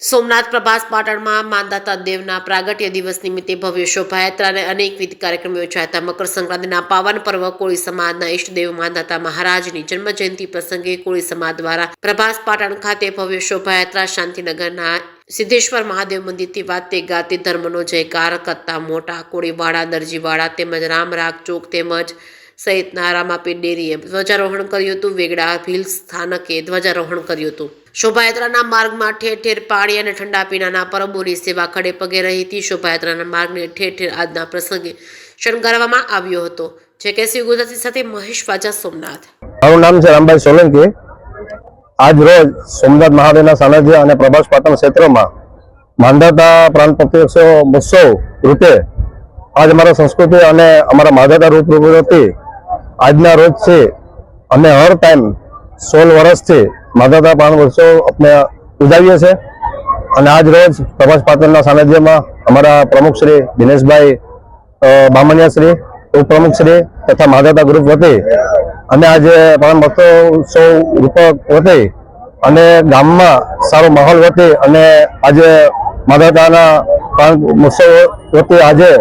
સોમનાથ પ્રભાસ પાટણમાં માંધાતા દેવના પ્રાગટ્ય દિવસ નિમિત્તે ભવ્ય શોભાયાત્રા અને અનેકવિધ કાર્યક્રમો યોજાયા હતા। મકર સંક્રાંતિના પાવન પર્વ કોળી સમાજના ઇષ્ટદેવ માંધાતા મહારાજની જન્મજયંતિ પ્રસંગે કોળી સમાજ દ્વારા પ્રભાસ પાટણ ખાતે ભવ્ય શોભાયાત્રા શાંતિનગરના સિદ્ધેશ્વર મહાદેવ મંદિરથી વાતે ગાતે ધર્મનો જયકાર કરતા મોટા કોળીવાડા દરજીવાડા તેમજ રામરાગ ચોક તેમજ સહિતના રામાપીર ડેરીએ ધ્વજારોહણ કર્યું હતું। વેગડા ભીલ સ્થાનકે ધ્વજારોહણ કર્યું હતું। શોભાયાત્રાના માર્ગમાં ઠેર ઠેર પાણી અને ઠંડા પીણાના પરબોની સેવા ખડે પગે રહી હતી। શોભાયાત્રાના માર્ગને ઠેર ઠેર આજના પ્રસંગે શણગારવામાં આવ્યો હતો। જે કે શ્રી ગુજરાતી સાથે મહેશ વાજા સોમનાથ। મારું નામ છે રામભાઈ સોલંકી। આજ રોજ સોમનાથ મહાદેવના સાનિધ્ય અને પ્રભાસ પાટણ ક્ષેત્રમાં માંધાતા પ્રાણ પ્રતિષ્ઠા ઉત્સવ રૂપે આજ અમારા સંસ્કૃતિ અને અમારા માંધાતા રૂપથી આજના રોજ છે અમે હર ટાઈમ 16 વર્ષથી માંધાતા પ્રાણ ઉત્સવ આપણે ઉજવીએ છીએ અને આજ રોજ પ્રભાસ પાટણના સાનિધ્યમાં અમારા પ્રમુખ શ્રી દિનેશભાઈ બામણિયા શ્રી ઉપપ્રમુખ શ્રી તથા માંધાતા ગ્રુપ વતી અને આજે પ્રાણ ઉત્સવ રૂપક વતી અને ગામમાં સારો માહોલ વતી અને આજે માંધાતાના પ્રાણ ઉત્સવ વતી આજે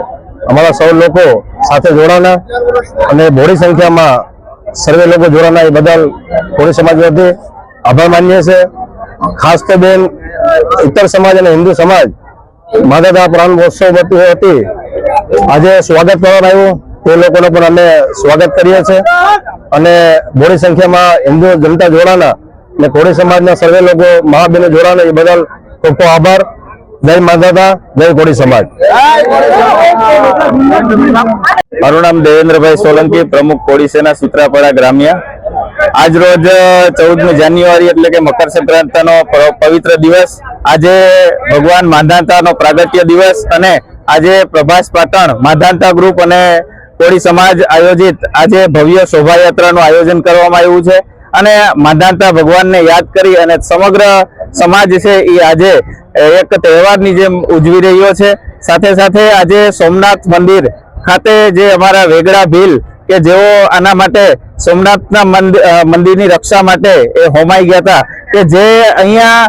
અમારા સૌ લોકો સાથે જોડાના અને મોટી સંખ્યામાં સર્વે લોકો જોડાના એ બદલ કોળી સમાજ વતી આભાર માનીએ છીએ। ખાસ તો બેન ઇતર સમાજ અને હિન્દુ સમાજ માંધાતા પ્રાણ મહોત્સવ વતી આજે સ્વાગત કરવામાં આવ્યું તે લોકોને પણ અમે સ્વાગત કરીએ છીએ અને મોટી સંખ્યામાં હિન્દુ જનતા જોડાના અને કોળી સમાજના સર્વે લોકો મહાબેનો જોડાના એ બદલ ખૂબ ખૂબ આભાર। જય માંધાતા, જય કોળી સમાજ। મારું નામ દેવેન્દ્રભાઈ સોલંકી, પ્રમુખ કોળી સેના સુત્રાપાડા ગ્રામ્ય। આજ રોજ 14મી જાન્યુઆરી એટલે કે મકર સંક્રાંતિનો પવિત્ર દિવસ, આજે ભગવાન માંધાતાનો પ્રાગટ્ય દિવસ અને આજે પ્રભાસ પાટણ માંધાતા ગ્રુપ અને કોળી સમાજ આયોજિત આજે ભવ્ય શોભાયાત્રાનું આયોજન કરવામાં આવ્યું છે અને માંધાતા ભગવાનને યાદ કરી અને સમગ્ર સમાજ છે એ આજે એક તહેવારની જેમ ઉજવી રહ્યો છે। સાથે સાથે આજે સોમનાથ મંદિર ખાતે જે અમારા વેગડા ભીલ કે જેઓ આના માટે સોમનાથના મંદિરની રક્ષા માટે એ હોમાઈ ગયા હતા કે જે અહીંયા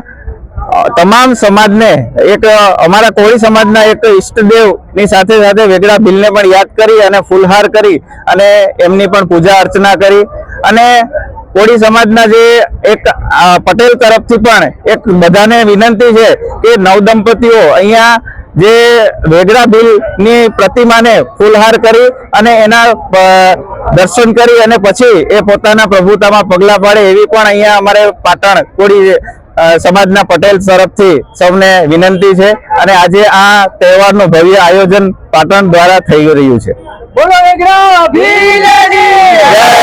તમામ સમાજને એક અમારા કોળી સમાજના એક ઈષ્ટદેવની સાથે સાથે વેગડા ભીલને પણ યાદ કરી અને ફૂલહાર કરી અને એમની પણ પૂજા અર્ચના કરી અને કોળી સમાજના જે એક પટેલ તરફથી પણ એક બધાને વિનંતી છે કે નવદંપતીઓ અહીંયા જે વેગડા ભીલની પ્રતિમાને ફૂલહાર કરી અને એના દર્શન કરી અને પછી એ પોતાના પ્રભુતામાં પગલા પાડે એવી પણ અહીંયા અમારે પાટણ કોળી સમાજના પટેલ તરફથી સૌને વિનંતી છે અને આજે આ તહેવારનું ભવ્ય આયોજન પાટણ દ્વારા થઈ રહ્યું છે। બોલો વેગડા ભીલજી જય।